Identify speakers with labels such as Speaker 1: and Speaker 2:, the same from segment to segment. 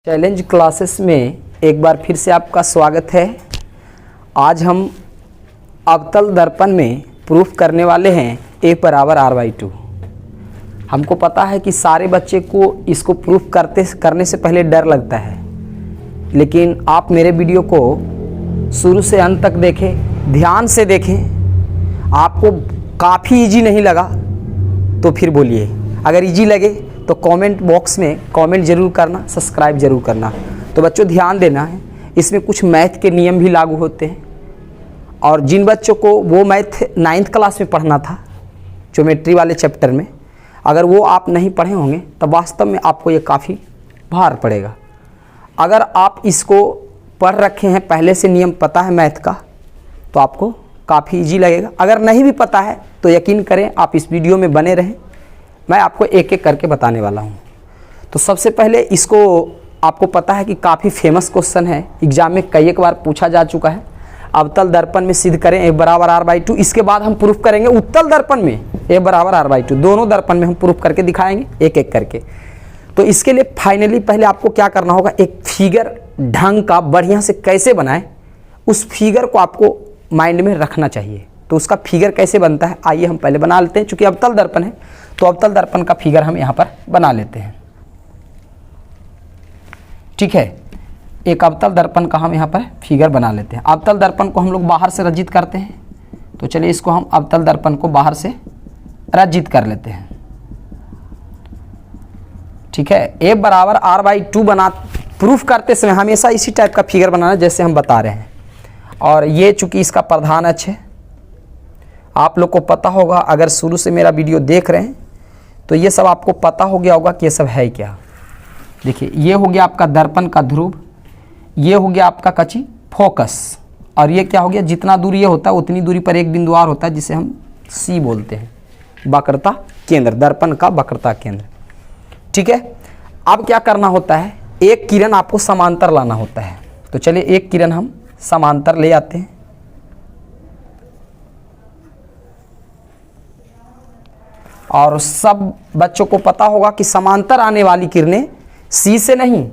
Speaker 1: Challenge classes में एक बार फिर से आपका स्वागत है। आज हम अवतल दर्पण में प्रूफ करने वाले हैं A बराबर r/2। हमको पता है कि सारे बच्चे को इसको प्रूफ करने से पहले डर लगता है, लेकिन आप मेरे वीडियो को शुरू से अंत तक देखें, ध्यान से देखें। आपको काफ़ी इजी नहीं लगा तो फिर बोलिए, अगर इजी लगे तो कमेंट बॉक्स में कमेंट जरूर करना, सब्सक्राइब जरूर करना। तो बच्चों ध्यान देना है, इसमें कुछ मैथ के नियम भी लागू होते हैं, और जिन बच्चों को वो मैथ 9th क्लास में पढ़ना था ज्योमेट्री वाले चैप्टर में, अगर वो आप नहीं पढ़े होंगे तब वास्तव में आपको ये काफ़ी भार पड़ेगा। अगर आप इसको पढ़ रखे हैं, पहले से नियम पता है मैथ का, तो आपको काफ़ी इजी लगेगा। अगर नहीं भी पता है तो यकीन करें आप इस वीडियो में बने रहें, मैं आपको एक एक करके बताने वाला हूँ। तो सबसे पहले इसको आपको पता है कि काफ़ी फेमस क्वेश्चन है, एग्जाम में कई एक बार पूछा जा चुका है। अवतल दर्पण में सिद्ध करें A बराबर r/2। इसके बाद हम प्रूफ करेंगे उत्तल दर्पण में A बराबर r/2। दोनों दर्पण में हम प्रूफ करके दिखाएंगे एक एक करके। तो इसके लिए फाइनली पहले आपको क्या करना होगा, एक फिगर ढंग का बढ़िया से कैसे बनाएं, उस फिगर को आपको माइंड में रखना चाहिए। तो उसका फिगर कैसे बनता है, आइए हम पहले बना लेते हैं। चूंकि अवतल दर्पण है तो अवतल दर्पण का फिगर हम यहाँ पर बना लेते हैं। ठीक है, एक अवतल दर्पण का हम यहाँ पर फिगर बना लेते हैं। अवतल दर्पण को हम लोग बाहर से रचित करते हैं, तो चलिए इसको हम अवतल दर्पण को बाहर से रचित कर लेते हैं। ठीक है, A बराबर r/2 प्रूफ करते समय हमेशा इसी टाइप का फिगर बनाना जैसे हम बता रहे हैं। और ये चूंकि इसका प्रधान अक्ष है, आप लोग को पता होगा, अगर शुरू से मेरा वीडियो देख रहे हैं तो ये सब आपको पता हो गया होगा कि ये सब है क्या। देखिए, ये हो गया आपका दर्पण का ध्रुव, ये हो गया आपका कची फोकस, और ये क्या हो गया, जितना दूर ये होता है उतनी दूरी पर एक बिंदुवार होता है जिसे हम C बोलते हैं, वक्रता केंद्र, दर्पण का वक्रता केंद्र। ठीक है, अब क्या करना होता है, एक किरण आपको समांतर लाना होता है। तो चलिए एक किरण हम समांतर ले आते हैं। और सब बच्चों को पता होगा कि समांतर आने वाली किरणें C से नहीं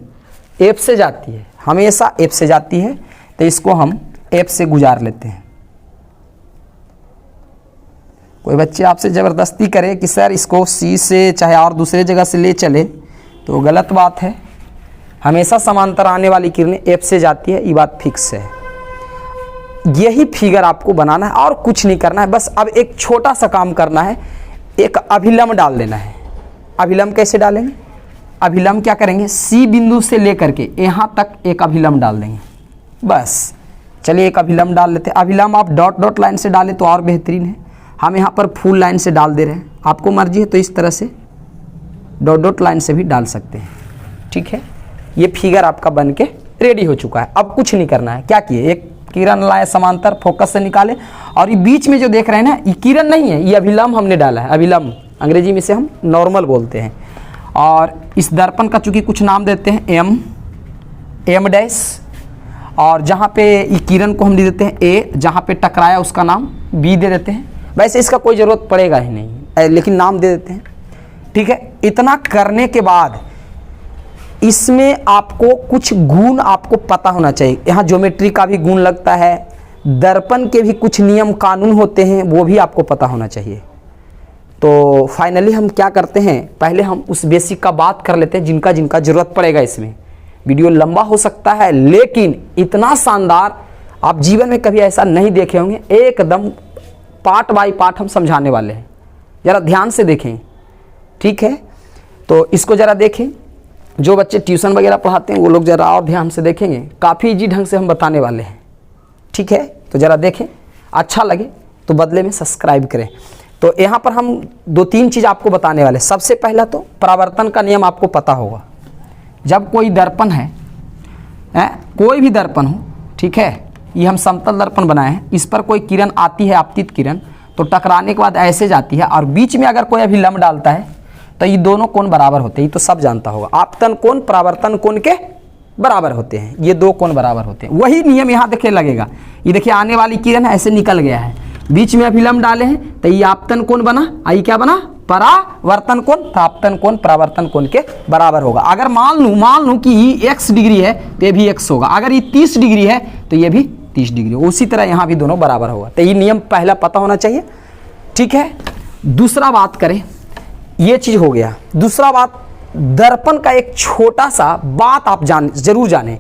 Speaker 1: F से जाती है, हमेशा F से जाती है। तो इसको हम F से गुजार लेते हैं। कोई बच्चे आपसे ज़बरदस्ती करे कि सर इसको C से चाहे और दूसरे जगह से ले चले, तो गलत बात है। हमेशा समांतर आने वाली किरणें F से जाती है, ये बात फिक्स है। यही फिगर आपको बनाना है और कुछ नहीं करना है। बस अब एक छोटा सा काम करना है, एक अभिलंब डाल देना है। अभिलंब कैसे डालेंगे, अभिलंब क्या करेंगे, C बिंदु से लेकर के यहाँ तक एक अभिलंब डाल देंगे। बस चलिए एक अभिलंब डाल लेते हैं। अभिलंब आप डॉट डॉट लाइन से डालें तो और बेहतरीन है, हम यहाँ पर फुल लाइन से डाल दे रहे हैं। आपको मर्जी है तो इस तरह से डॉट डॉट लाइन से भी डाल सकते हैं। ठीक है, ये फिगर आपका बन के रेडी हो चुका है। अब कुछ नहीं करना है, क्या किए, एक किरण लाए समांतर, फोकस से निकाले, और ये बीच में जो देख रहे हैं ना, ये किरण नहीं है, ये अभिलंब हमने डाला है। अभिलंब अंग्रेजी में से हम नॉर्मल बोलते हैं। और इस दर्पण का चूंकि कुछ नाम देते हैं M', और जहाँ पे ये किरण को हम दे देते हैं A, जहाँ पे टकराया उसका नाम B दे देते हैं। वैसे इसका कोई ज़रूरत पड़ेगा ही नहीं, लेकिन नाम दे देते हैं। ठीक है, इतना करने के बाद इसमें आपको कुछ गुण आपको पता होना चाहिए। यहाँ ज्योमेट्री का भी गुण लगता है, दर्पण के भी कुछ नियम कानून होते हैं, वो भी आपको पता होना चाहिए। तो फाइनली हम क्या करते हैं, पहले हम उस बेसिक का बात कर लेते हैं जिनका जिनका ज़रूरत पड़ेगा। इसमें वीडियो लंबा हो सकता है, लेकिन इतना शानदार आप जीवन में कभी ऐसा नहीं देखे होंगे। एकदम पार्ट बाय पार्ट हम समझाने वाले हैं, ज़रा ध्यान से देखें। ठीक है, तो इसको ज़रा देखें। जो बच्चे ट्यूशन वगैरह पढ़ाते हैं वो लोग ज़रा और ध्यान से देखेंगे, काफ़ी इजी ढंग से हम बताने वाले हैं। ठीक है, तो ज़रा देखें, अच्छा लगे तो बदले में सब्सक्राइब करें। तो यहाँ पर हम 2-3 चीज़ आपको बताने वाले। सबसे पहला तो परावर्तन का नियम आपको पता होगा। जब कोई दर्पण है, कोई भी दर्पण हो, ठीक है, ये हम समतल दर्पण बनाए हैं, इस पर कोई किरण आती है, आपतित किरण, तो टकराने के बाद ऐसे जाती है, और बीच में अगर कोई अभिलंब डालता है तो ये दोनों कोण बराबर होते हैं। ये तो सब जानता होगा, आपतन कोण परावर्तन कोण के बराबर होते हैं, ये दो कोण बराबर होते हैं। वही नियम यहाँ देखिए लगेगा। ये देखिए आने वाली किरण ऐसे निकल गया है, बीच में अभिलंब डाले हैं, तो ये आपतन कोण बना, आई क्या बना, परावर्तन कोण, तो आपतन कोण परावर्तन कोण के बराबर होगा। अगर मान लूं कि ये x डिग्री है तो ये भी x होगा, अगर ये 30 डिग्री है तो ये भी 30 डिग्री होगा। उसी तरह यहाँ भी दोनों बराबर होगा। तो ये नियम पहला पता होना चाहिए, ठीक है। दूसरा बात करें, ये चीज हो गया। दूसरा बात, दर्पण का एक छोटा सा बात आप जरूर जाने।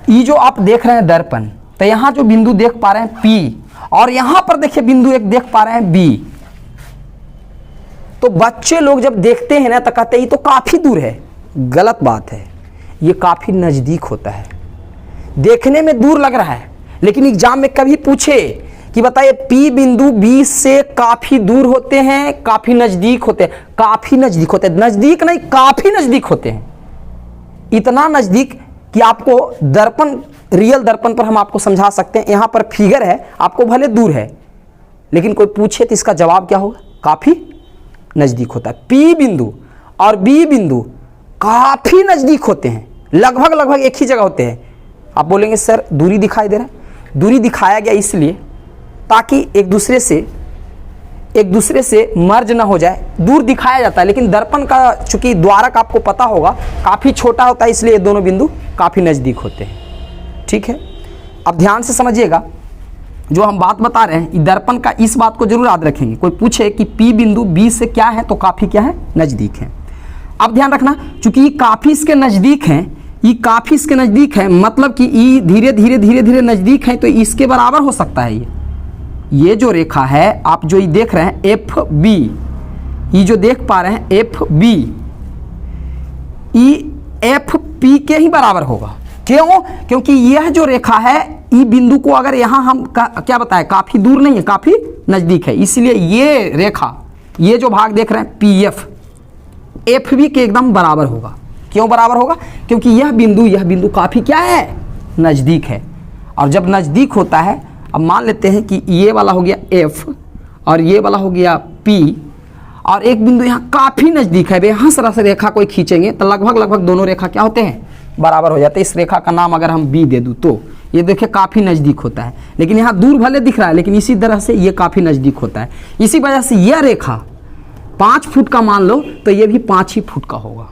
Speaker 1: ये जो आप देख रहे हैं दर्पण, तो यहाँ जो बिंदु देख पा रहे हैं P, और यहां पर देखिए बिंदु एक देख पा रहे हैं B। तो बच्चे लोग जब देखते हैं ना तो कहते हैं ये तो काफी दूर है। गलत बात है, ये काफी नजदीक होता है। देखने में दूर लग रहा है, लेकिन एग्जाम में कभी पूछे कि बताइए P बिंदु B से काफी दूर होते हैं, काफी नजदीक होते हैं? काफी नजदीक होते हैं, नजदीक नहीं काफी नजदीक होते हैं। इतना नजदीक कि आपको दर्पण, रियल दर्पण पर हम आपको समझा सकते हैं। यहां पर फिगर है, आपको भले दूर है, लेकिन कोई पूछे तो इसका जवाब क्या होगा? काफी नजदीक होता है। P बिंदु और B बिंदु काफी नजदीक होते हैं, लगभग एक ही जगह होते हैं। आप बोलेंगे सर दूरी दिखाई दे रहा है। दूरी दिखाया गया इसलिए ताकि एक दूसरे से मर्ज ना हो जाए, दूर दिखाया जाता है। लेकिन दर्पण का चूंकि द्वारक आपको पता होगा काफी छोटा होता है, इसलिए दोनों बिंदु काफी नजदीक होते हैं, ठीक है। अब ध्यान से समझिएगा, जो हम बात बता रहे हैं दर्पण का, इस बात को जरूर याद रखेंगे। कोई पूछे कि P बिंदु B से क्या है, तो काफी क्या है? नजदीक है। अब ध्यान रखना, चूंकि ये काफी इसके नजदीक है, ये काफी इसके नजदीक है, मतलब कि ये धीरे धीरे नजदीक है, तो इसके बराबर हो सकता है। ये जो रेखा है आप जो ये देख रहे हैं FB, ये जो देख पा रहे हैं FB, ये FP के ही बराबर होगा। क्यों? क्योंकि यह जो रेखा है, ई बिंदु को अगर यहां हम क्या बताएं, काफी दूर नहीं है, काफी नजदीक है, इसलिए ये रेखा, ये जो भाग देख रहे हैं PF, FB के एकदम बराबर होगा। क्यों बराबर होगा? क्योंकि यह बिंदु काफी क्या है? नजदीक है। और जब नजदीक होता है, अब मान लेते हैं कि ये वाला हो गया F और ये वाला हो गया P, और एक बिंदु यहाँ काफी नजदीक है, यहाँ से रेखा कोई खींचेंगे तो लगभग दोनों रेखा क्या होते हैं? बराबर हो जाते हैं। इस रेखा का नाम अगर हम B दे दूं तो ये देखिए काफी नजदीक होता है, लेकिन यहाँ दूर भले दिख रहा है, लेकिन इसी तरह से ये काफी नजदीक होता है। इसी वजह से यह रेखा 5 फुट का मान लो तो ये भी 5 ही फुट का होगा।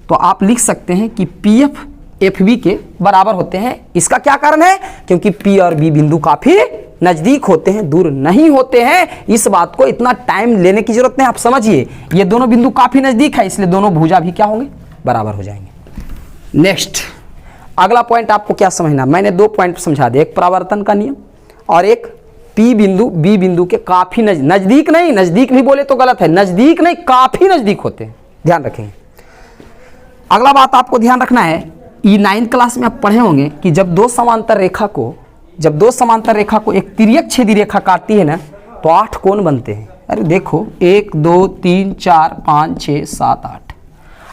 Speaker 1: तो आप लिख सकते हैं कि PF FB के बराबर होते हैं। इसका क्या कारण है? क्योंकि P और B बिंदु काफी नजदीक होते हैं, दूर नहीं होते हैं। इस बात को इतना टाइम लेने की जरूरत नहीं, आप समझिए। ये दोनों बिंदु काफी नजदीक है, इसलिए दोनों भुजा भी क्या होंगे? बराबर हो जाएंगे। नेक्स्ट, अगला पॉइंट आपको क्या समझना, मैंने 2 पॉइंट समझा दिए, एक परावर्तन का नियम और एक P बिंदु B बिंदु के काफी नजदीक नहीं, नजदीक भी बोले तो गलत है, नजदीक नहीं काफी नजदीक होते हैं, ध्यान रखेंगे। अगला बात आपको ध्यान रखना है, ये 9th क्लास में आप पढ़े होंगे कि जब दो समांतर रेखा को एक तिर्यक छेदी रेखा काटती है ना, तो 8 कोण बनते हैं। अरे देखो 1 2 3 4 5 6 7 8,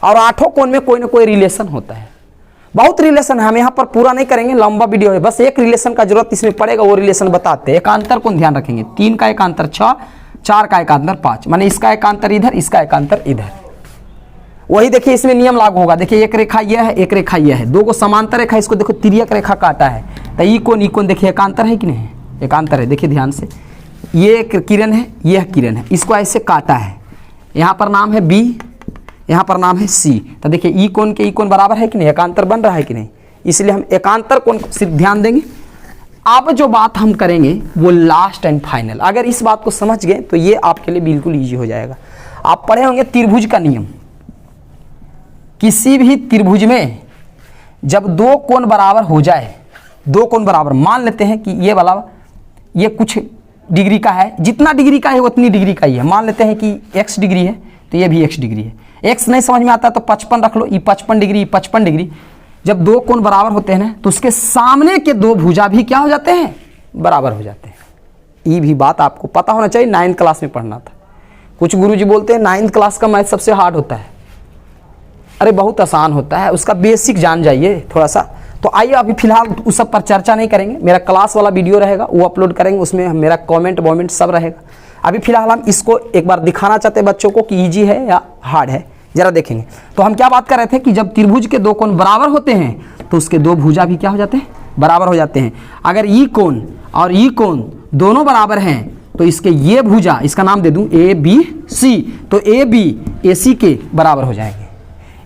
Speaker 1: और 8 कोण में कोई ना कोई रिलेशन होता है। बहुत रिलेशन है, हम यहाँ पर पूरा नहीं करेंगे, लंबा वीडियो है। बस एक रिलेशन का जरूरत इसमें पड़ेगा, वो रिलेशन बताते हैं। एकांतर कोण ध्यान रखेंगे, 3 का एकांतर 6, 4 का एकांतर 5, माने इसका एकांतर इधर, इसका एकांतर इधर। वही देखिए इसमें नियम लागू होगा। देखिए एक रेखा यह है, एक रेखा यह है, दो को समांतर रेखा, इसको देखो तिर्यक रेखा काटा है, तो ई कोण देखिए एकांतर है कि नहीं? एकांतर है। देखिए ध्यान से, ये एक किरण है, यह किरण है, इसको ऐसे काटा है। यहाँ पर नाम है B, यहाँ पर नाम है C, तो देखिए ई कोण बराबर है कि नहीं? एकांतर बन रहा है कि नहीं? इसलिए हम एकांतर कोण सिर्फ ध्यान देंगे। अब जो बात हम करेंगे वो लास्ट एंड फाइनल। अगर इस बात को समझ गए तो ये आपके लिए बिल्कुल ईजी हो जाएगा। आप पढ़े होंगे त्रिभुज का नियम। किसी भी त्रिभुज में जब 2 कोण बराबर हो जाए, 2 कोण बराबर, मान लेते हैं कि ये वाला ये कुछ डिग्री का है, जितना डिग्री का है उतनी डिग्री का ही है। मान लेते हैं कि x डिग्री है तो ये भी x डिग्री है। x नहीं समझ में आता तो 55 रख लो, ये 55 डिग्री, ये 55 डिग्री। जब 2 कोण बराबर होते हैं ना, तो उसके सामने के 2 भुजा भी क्या हो जाते हैं? बराबर हो जाते हैं। ये भी बात आपको पता होना चाहिए, 9th क्लास में पढ़ना था। कुछ गुरुजी बोलते हैं 9th क्लास का मैथ सबसे हार्ड होता है। अरे बहुत आसान होता है, उसका बेसिक जान जाइए थोड़ा सा। तो आइए अभी फिलहाल उस सब पर चर्चा नहीं करेंगे, मेरा क्लास वाला वीडियो रहेगा वो अपलोड करेंगे, उसमें मेरा कमेंट सब रहेगा। अभी फिलहाल हम इसको एक बार दिखाना चाहते हैं बच्चों को कि ईजी है या हार्ड है, जरा देखेंगे। तो हम क्या बात कर रहे थे कि जब त्रिभुज के 2 कोण बराबर होते हैं तो उसके 2 भुजा भी क्या हो जाते हैं? बराबर हो जाते हैं। अगर ई कोण और ई कोण दोनों बराबर हैं तो इसके ये भुजा, इसका नाम दे दूं ए बी सी, तो ए बी ए सी के बराबर हो जाएंगे।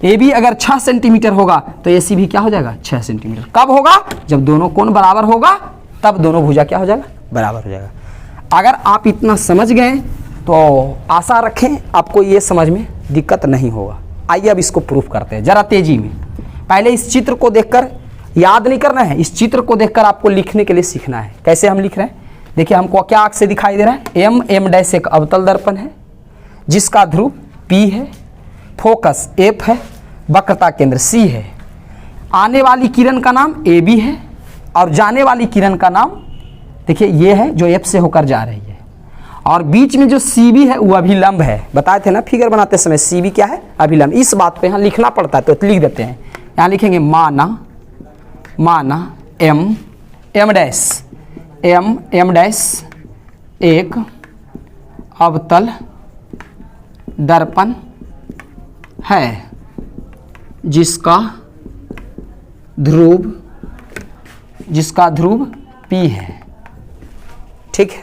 Speaker 1: ए बी अगर 6 सेंटीमीटर होगा तो ए सी भी क्या हो जाएगा 6 सेंटीमीटर। कब होगा? जब दोनों कोण बराबर होगा, तब दोनों भुजा क्या हो जाएगा बराबर हो जाएगा। अगर आप इतना समझ गए तो आशा रखें आपको ये समझ में दिक्कत नहीं होगा। आइए अब इसको प्रूफ करते हैं जरा तेजी में। पहले इस चित्र को देखकर याद नहीं करना है, इस चित्र को देखकर आपको लिखने के लिए सीखना है। कैसे हम लिख रहे हैं देखिए, हमको क्या अक्ष से दिखाई दे रहा है, एम एम डैश एक अवतल दर्पण है जिसका ध्रुव P है, फोकस F है, वक्रता केंद्र C है। आने वाली किरण का नाम AB है और जाने वाली किरण का नाम देखिए ये है जो F से होकर जा रही है, और बीच में जो CB है वो अभिलंब है। बताए थे ना फिगर बनाते समय CB क्या है अभिलंब। इस बात पे यहाँ लिखना पड़ता है तो लिख देते हैं। यहाँ लिखेंगे माना एम डैश एक अवतल दर्पण है जिसका ध्रुव P है। ठीक है,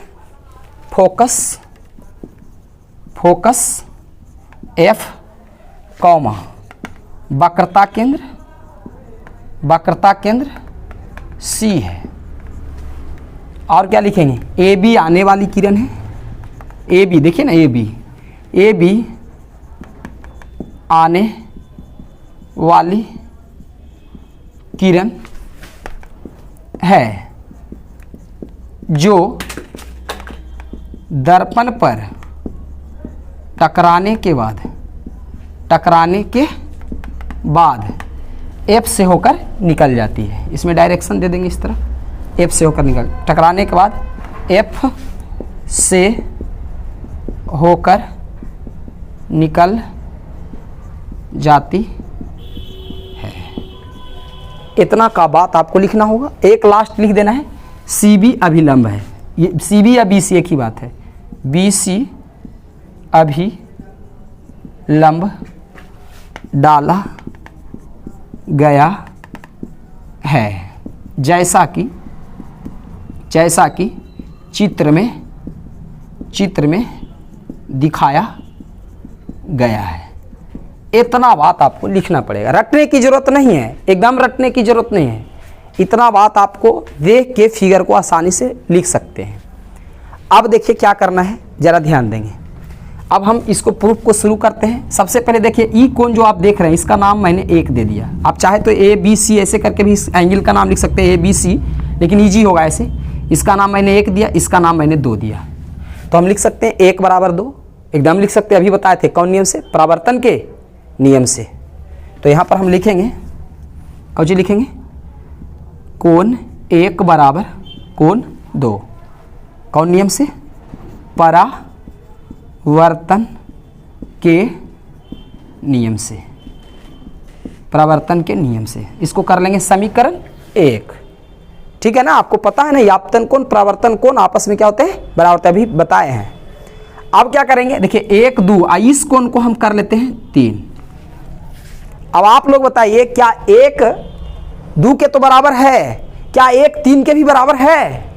Speaker 1: फोकस F कॉमा वक्रता केंद्र C है। और क्या लिखेंगे, ए बी आने वाली किरण है, ए बी देखिए ना, ए बी आने वाली किरण है जो दर्पण पर टकराने के बाद F से होकर निकल जाती है। इसमें डायरेक्शन दे देंगे इस तरह, F से होकर टकराने के बाद F से होकर निकल जाती है। इतना का बात आपको लिखना होगा। एक लास्ट लिख देना है, CB अभिलंब है। ये CB या BC एक ही बात है। BC अभिलंब डाला गया है जैसा कि चित्र में दिखाया गया है। इतना बात आपको लिखना पड़ेगा, रटने की जरूरत नहीं है, एकदम रटने की जरूरत नहीं है। इतना बात आपको देख के फिगर को आसानी से लिख सकते हैं। अब देखिए क्या करना है, जरा ध्यान देंगे। अब हम इसको प्रूफ को शुरू करते हैं। सबसे पहले देखिए ई कोण जो आप देख रहे हैं इसका नाम मैंने एक दे दिया। आप चाहे तो ए बी सी ऐसे करके भी इस एंगल का नाम लिख सकते हैं ABC, लेकिन ईजी होगा ऐसे। इसका नाम मैंने 1 दिया, इसका नाम मैंने 2 दिया, तो हम लिख सकते हैं 1 बराबर 2। एकदम लिख सकते हैं, अभी बताए थे कौन नियम से, परावर्तन के नियम से। तो यहाँ पर हम लिखेंगे, कौन सी लिखेंगे, कोण 1 बराबर कोण 2। कौन नियम से, परावर्तन के नियम से, परावर्तन के नियम से। इसको कर लेंगे समीकरण 1। ठीक है ना, आपको पता है ना, यापतन कोण परावर्तन कोण आपस में क्या होते हैं, बराबर, अभी बताए हैं। अब क्या करेंगे, देखिए 1 2, इस कोण को हम कर लेते हैं 3। अब आप लोग बताइए, क्या 1 2 के तो बराबर है, क्या 1 3 के भी बराबर है।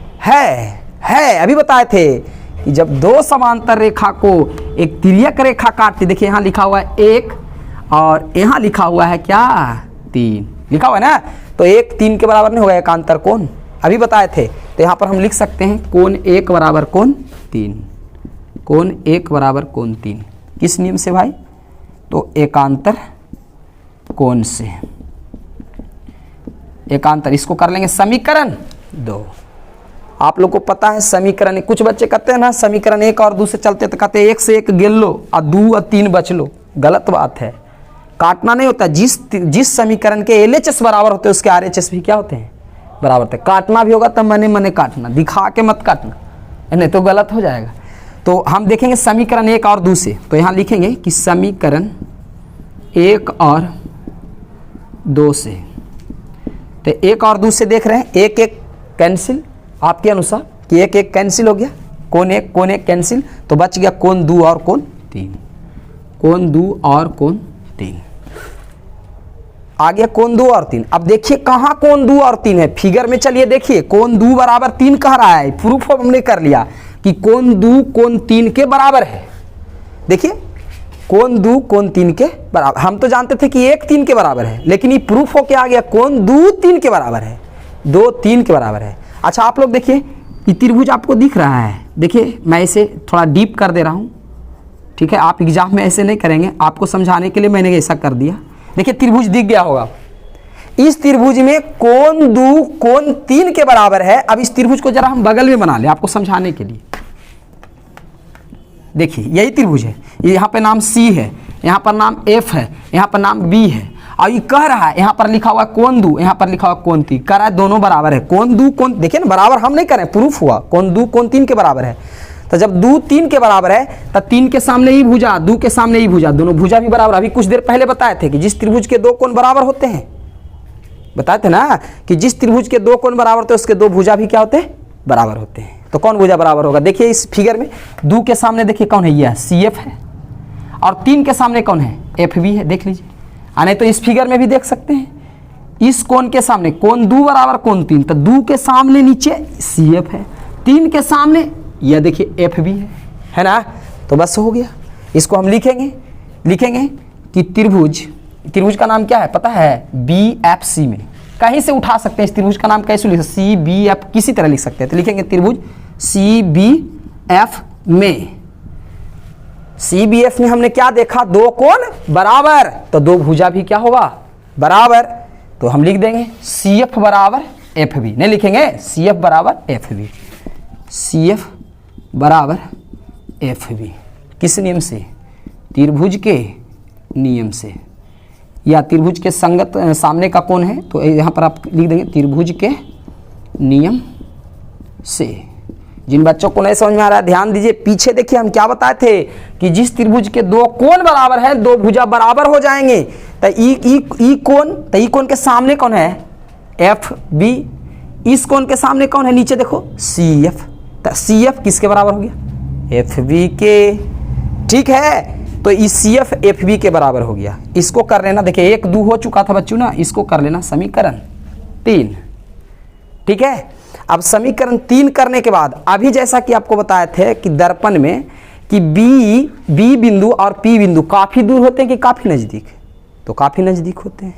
Speaker 1: अभी बताए थे कि जब 2 समांतर रेखा को एक तिर्यक रेखा काटती, देखिए यहाँ लिखा हुआ है 1 और यहाँ लिखा हुआ है क्या 3 लिखा हुआ है ना, तो 1 3 के बराबर नहीं होगा एकांतर कोण, अभी बताए थे। तो यहाँ पर हम लिख सकते हैं कोण 1 बराबर कोण 3, कोण 1 बराबर कोण 3। किस नियम से भाई, तो एकांतर कोण से, एकांतर। इसको कर लेंगे समीकरण 2। आप लोग को पता है समीकरण, कुछ बच्चे कहते हैं ना समीकरण 1 और 2 से चलते, तो कहते हैं 1 से 1 गिन लो और 2 और 3 बच लो। गलत बात है, काटना नहीं होता। जिस समीकरण के LHS बराबर होते हैं उसके RHS भी क्या होते हैं, बराबर होते हैं। काटना भी होगा तो मने काटना, दिखा के मत काटना, नहीं तो गलत हो जाएगा। तो हम देखेंगे समीकरण 1 और 2 से, तो यहाँ लिखेंगे कि समीकरण 1 और 2 से, तो 1 और 2 से देख रहे हैं 1 1 कैंसिल, आपके अनुसार कि 1 1 कैंसिल हो गया, कोण 1 कैंसिल, तो बच गया कोण 2 और कोण 3, कोण 2 और कोण 3 आ गया, कोण 2 और 3। अब देखिए कहाँ कोण 2 और 3 है फिगर में, चलिए देखिए कोण 2 बराबर 3 कह रहा है, प्रूफ हमने कर लिया कि कोण दू कोण 3 के बराबर है। देखिए कोण दू कोण 3 के बराबर, हम तो जानते थे कि 1 3 के बराबर है, लेकिन ये प्रूफ हो के आ गया कोण दू 3 के बराबर है, 2 3 के बराबर है। अच्छा आप लोग देखिए ये त्रिभुज आपको दिख रहा है, देखिए मैं इसे थोड़ा डीप कर दे रहा हूँ, ठीक है। आप एग्जाम में ऐसे नहीं करेंगे, आपको समझाने के लिए मैंने ऐसा कर दिया। देखिए त्रिभुज दिख गया होगा, इस त्रिभुज में कोण दू कोण 3 के बराबर है। अब इस त्रिभुज को जरा हम बगल में बना ले आपको समझाने के लिए। देखिए यही त्रिभुज है, यहाँ पे नाम C है, यहाँ पर नाम F है, यहाँ पर नाम B है, और ये कह रहा है यहाँ पर लिखा हुआ कोण दू, यहाँ पर लिखा हुआ कोण 3, कह रहा है दोनों बराबर है। कोण दू कोण, देखिए ना बराबर हम नहीं करें, प्रूफ हुआ कोण दू कोण 3 के बराबर है। तो जब दू 3 के बराबर है तो 3 के सामने ही भुजा, दू के सामने ही भुजा, दोनों भुजा भी बराबर। अभी कुछ देर पहले बताए थे कि जिस त्रिभुज के 2 कोण बराबर होते हैं, बताए थे ना कि जिस त्रिभुज के 2 कोण बराबर होते हैं उसके 2 भुजा भी क्या होते हैं, बराबर होते हैं। तो कौन भुजा बराबर होगा, देखिए इस फिगर में दू के सामने देखिए कौन है, यह CF है, और 3 के सामने कौन है, FB है। देख लीजिए, नहीं तो इस फिगर में भी देख सकते हैं, इस कोण के सामने कोण दू बराबर कोण 3, तो दू के सामने नीचे CF है, 3 के सामने यह देखिए FB है ना। तो बस हो गया, इसको हम लिखेंगे कि त्रिभुज का नाम क्या है पता है, BFC में कहीं से उठा सकते हैं। इस त्रिभुज का नाम कैसे लिख सकते हैं, CBF किसी तरह लिख सकते हैं। तो लिखेंगे त्रिभुज CBF में, CBF में हमने क्या देखा, 2 कोण बराबर, तो 2 भुजा भी क्या होगा, बराबर। तो हम लिख देंगे CF बराबर FB, नहीं लिखेंगे CF बराबर FB, CF बराबर FB किस नियम से, त्रिभुज के नियम से, या त्रिभुज के संगत सामने का कोण है, तो यहाँ पर आप लिख देंगे त्रिभुज के नियम से। जिन बच्चों को नहीं समझ में आ रहा है ध्यान दीजिए, पीछे देखिए हम क्या बताए थे कि जिस त्रिभुज के 2 कोण बराबर है 2 भुजा बराबर हो जाएंगे। तो ई कोण के सामने कौन है, FB, इस कोण के सामने कौन है, नीचे देखो CF, तो CF किसके बराबर हो गया, FB के, ठीक है। तो इस CF FB के बराबर हो गया। इसको कर लेना, देखिए 1 2 हो चुका था बच्चों ना, इसको कर लेना समीकरण 3, ठीक है। अब समीकरण 3 करने के बाद अभी जैसा कि आपको बताए थे कि दर्पण में कि B बिंदु और P बिंदु काफ़ी दूर होते हैं कि काफ़ी नज़दीक, तो काफ़ी नज़दीक होते हैं।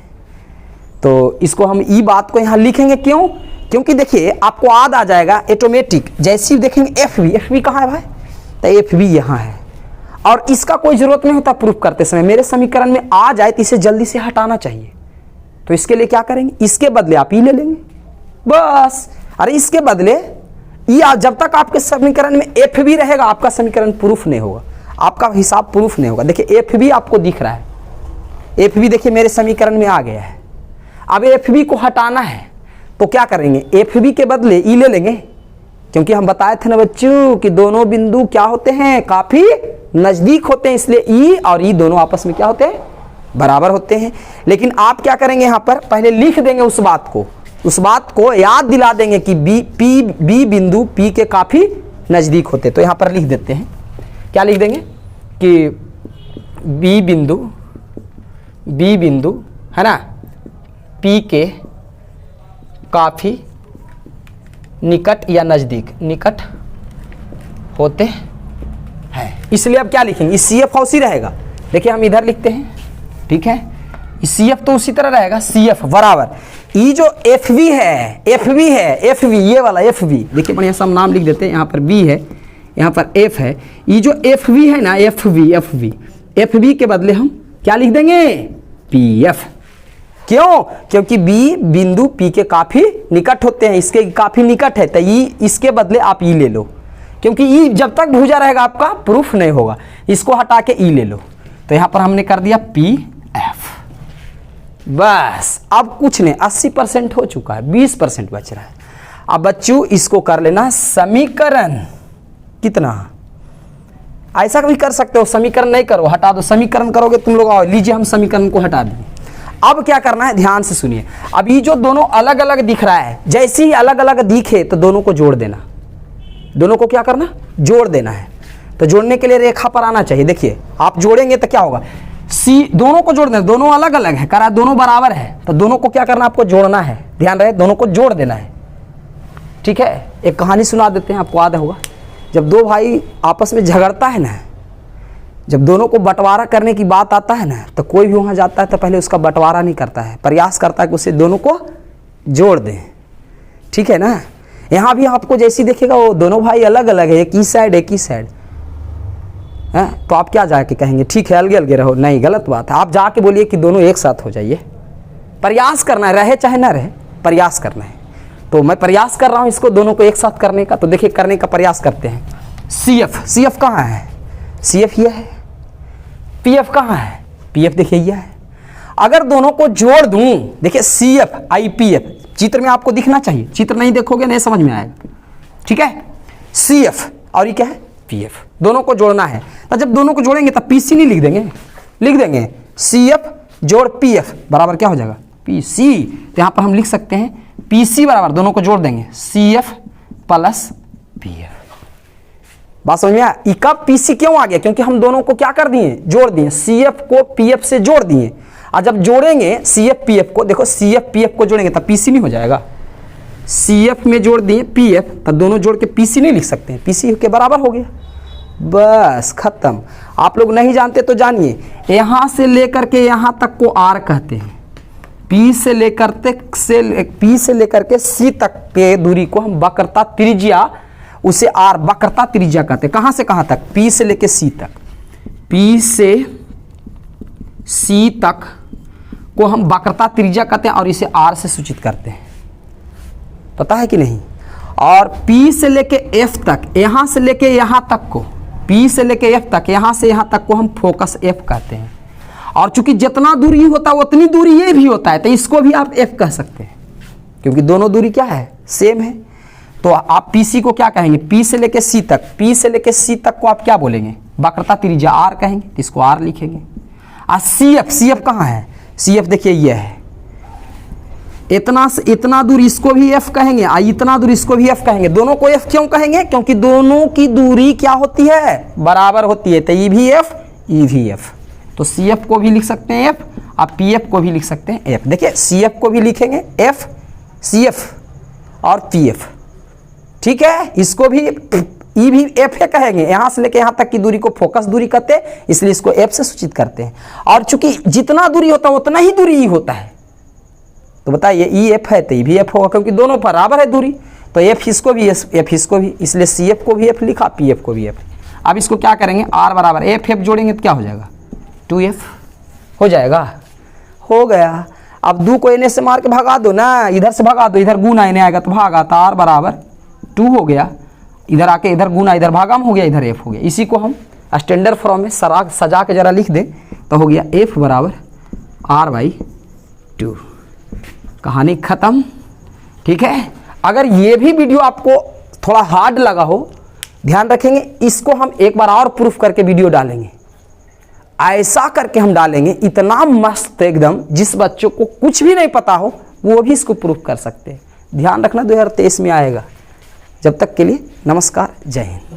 Speaker 1: तो इसको हम ई बात को यहाँ लिखेंगे, क्यों, क्योंकि देखिए आपको याद आ जाएगा ऑटोमेटिक, जैसे ही देखेंगे FB कहाँ है भाई, तो FB यहाँ है, और इसका कोई ज़रूरत नहीं होता प्रूफ करते समय, मेरे समीकरण में आ जाए तो इसे जल्दी से हटाना चाहिए। तो इसके लिए क्या करेंगे, इसके बदले आप ई ले लेंगे बस। अरे इसके बदले ई, जब तक आपके समीकरण में FB रहेगा आपका समीकरण प्रूफ नहीं होगा, आपका हिसाब प्रूफ नहीं होगा। देखिए FB आपको दिख रहा है, FB देखिए मेरे समीकरण में आ गया है। अब FB को हटाना है तो क्या करेंगे, FB के बदले ई ले लेंगे, क्योंकि हम बताए थे ना बच्चों कि दोनों बिंदु क्या होते हैं, काफ़ी नज़दीक होते हैं, इसलिए ई और ई दोनों आपस में क्या होते हैं, बराबर होते हैं। लेकिन आप क्या करेंगे, यहाँ पर पहले लिख देंगे उस बात को याद दिला देंगे कि बी बिंदु P के काफ़ी नज़दीक होते हैं। तो यहाँ पर लिख देते हैं, क्या लिख देंगे कि B बिंदु है ना P के काफ़ी निकट या निकट होते हैं। इसलिए अब क्या लिखेंगे, इस CF उसी रहेगा। देखिए हम इधर लिखते हैं, ठीक है, CF तो उसी तरह रहेगा, CF बराबर ये जो FB है, FB ये वाला FB, देखिए बढ़िया सा हम नाम लिख देते हैं, यहाँ पर B है, यहाँ पर F है, ये जो FB है ना, FB के बदले हम क्या लिख देंगे, PF। क्यों, क्योंकि B बिंदु P के काफ़ी निकट होते हैं, इसके काफ़ी निकट है, तो ये इसके बदले आप ई ले लो, क्योंकि ई जब तक भुजा रहेगा आपका प्रूफ नहीं होगा, इसको हटा के ई ले लो। तो यहाँ पर हमने कर दिया PF, बस अब कुछ नहीं, 80% हो चुका है, 20% बच रहा है। अब बच्चों इसको कर लेना समीकरण कितना, ऐसा भी कर सकते हो, समीकरण नहीं करो हटा दो, समीकरण करोगे तुम लोग, आओ लीजिए हम समीकरण को हटा देंगे। अब क्या करना है, ध्यान से सुनिए, अब ये जो दोनों अलग अलग दिख रहा है, जैसे ही अलग अलग दिखे तो दोनों को जोड़ देना, दोनों को क्या करना, जोड़ देना है। तो जोड़ने के लिए रेखा पर आना चाहिए। देखिए आप जोड़ेंगे तो क्या होगा, दोनों को जोड़ देना, दोनों अलग अलग है, करा दोनों बराबर है, तो दोनों को क्या करना, आपको जोड़ना है, ध्यान रहे दोनों को जोड़ देना है, ठीक है। एक कहानी सुना देते हैं, आपको याद होगा। जब दो भाई आपस में झगड़ता है ना, जब दोनों को बंटवारा करने की बात आता है ना, तो कोई भी वहाँ जाता है तो पहले उसका बंटवारा नहीं करता है, प्रयास करता है कि उसे दोनों को जोड़ दें। ठीक है ना। यहाँ भी आपको जैसी देखेगा वो दोनों भाई अलग अलग है, एक ही साइड एक ही साइड है, तो आप क्या जाके कहेंगे ठीक है अलगे अलगे रहो? नहीं, गलत बात है। आप जाके बोलिए कि दोनों एक साथ हो जाइए। प्रयास करना है, रहे चाहे ना रहे, प्रयास करना है। तो मैं प्रयास कर रहा हूँ इसको दोनों को एक साथ करने का, तो देखिए करने का प्रयास करते हैं। सी एफ कहाँ है? सी एफ ये है। पी एफ कहाँ है? पी एफ देखिए ये है। अगर दोनों को जोड़ दूं, देखिए C F I P F, चित्र में आपको दिखना चाहिए, चित्र नहीं देखोगे नहीं समझ में आएगा। ठीक है। सी एफ और ये क्या है? पी एफ, दोनों को जोड़ना है। तो जब दोनों को जोड़ेंगे तब पी सी नहीं लिख देंगे, लिख देंगे सी एफ जोड़ पी एफ बराबर क्या हो जाएगा? P C. तो यहाँ पर हम लिख सकते हैं पी सी बराबर, दोनों को जोड़ देंगे C F plus P F. बात समझ में आया? कब पी सी क्यों आ गया? क्योंकि हम दोनों को क्या कर दिए? जोड़ दिए, सी एफ को पी एफ से जोड़ दिए। और जब जोड़ेंगे सी एफ पी एफ को, देखो सी एफ पी एफ को जोड़ेंगे तब पी सी नहीं हो जाएगा? सी एफ में जोड़ दिए पी एफ, तब दोनों जोड़ के पी सी नहीं लिख सकते हैं, पी सी के बराबर हो गया, बस खत्म। आप लोग नहीं जानते तो जानिए, यहां से लेकर के यहां तक को आर कहते हैं। पी से लेकर के सी तक के दूरी को हम वक्रता त्रिज्या, उसे आर वक्रता त्रिज्या कहते हैं। कहां से कहां तक? पी से लेकर सी तक, पी से सी तक को हम वक्रता त्रिज्या कहते हैं और इसे आर से सूचित करते हैं, पता है कि नहीं? और P से लेके F तक, यहां से लेके यहां तक को, P से लेके F तक, यहां से यहां तक को हम फोकस F कहते हैं। और चूंकि जितना दूरी होता है उतनी दूरी ये भी होता है, तो इसको भी आप F कह सकते हैं, क्योंकि दोनों दूरी क्या है? सेम है। तो आप PC को क्या कहेंगे? P से लेके C तक, P से लेके C तक को आप क्या बोलेंगे? वक्रता त्रिज्या R कहेंगे, तो इसको R लिखेंगे। और CF कहाँ है? CF देखिए ये है, इतना से इतना दूर इसको भी F कहेंगे, इतना दूर इसको भी F कहेंगे। दोनों को F क्यों कहेंगे? क्योंकि दोनों की दूरी क्या होती है? बराबर होती है। तो ये भी F, ये भी F। तो CF को भी लिख सकते हैं F, और PF को भी लिख सकते हैं F। देखिए CF को भी लिखेंगे F, CF और PF। ठीक है। इसको भी ई भी F है कहेंगे, यहां से लेके यहां तक की दूरी को फोकस दूरी कहते हैं, इसलिए इसको F से सूचित करते हैं। और चूंकि जितना दूरी होता है उतना ही दूरी ई होता है, तो बताइए ई एफ है तो ई भी एफ होगा, क्योंकि दोनों बराबर है दूरी। तो एफ इसको भी एफ इसको भी, इसलिए सी एफ को भी एफ लिखा, पी एफ को भी एफ। अब इसको क्या करेंगे? आर बराबर एफ एफ जोड़ेंगे तो क्या हो जाएगा? 2f हो जाएगा, हो गया। अब 2 को एने से मार के भगा दो ना, इधर से भगा दो, इधर गुना एने आएगा तो भागा, तो आर बराबर 2 हो गया। इधर आके इधर गुना, इधर भागाम हो गया, इधर एफ हो गया। इसी को हम स्टैंडर्ड फॉर्म में सजा के जरा लिख दें तो हो गया एफ बराबर r/2। कहानी खत्म। ठीक है। अगर ये भी वीडियो आपको थोड़ा हार्ड लगा हो, ध्यान रखेंगे इसको हम एक बार और प्रूफ करके वीडियो डालेंगे, ऐसा करके हम डालेंगे इतना मस्त एकदम, जिस बच्चों को कुछ भी नहीं पता हो वो भी इसको प्रूफ कर सकते हैं। ध्यान रखना 2023 में आएगा। जब तक के लिए नमस्कार, जय हिंद।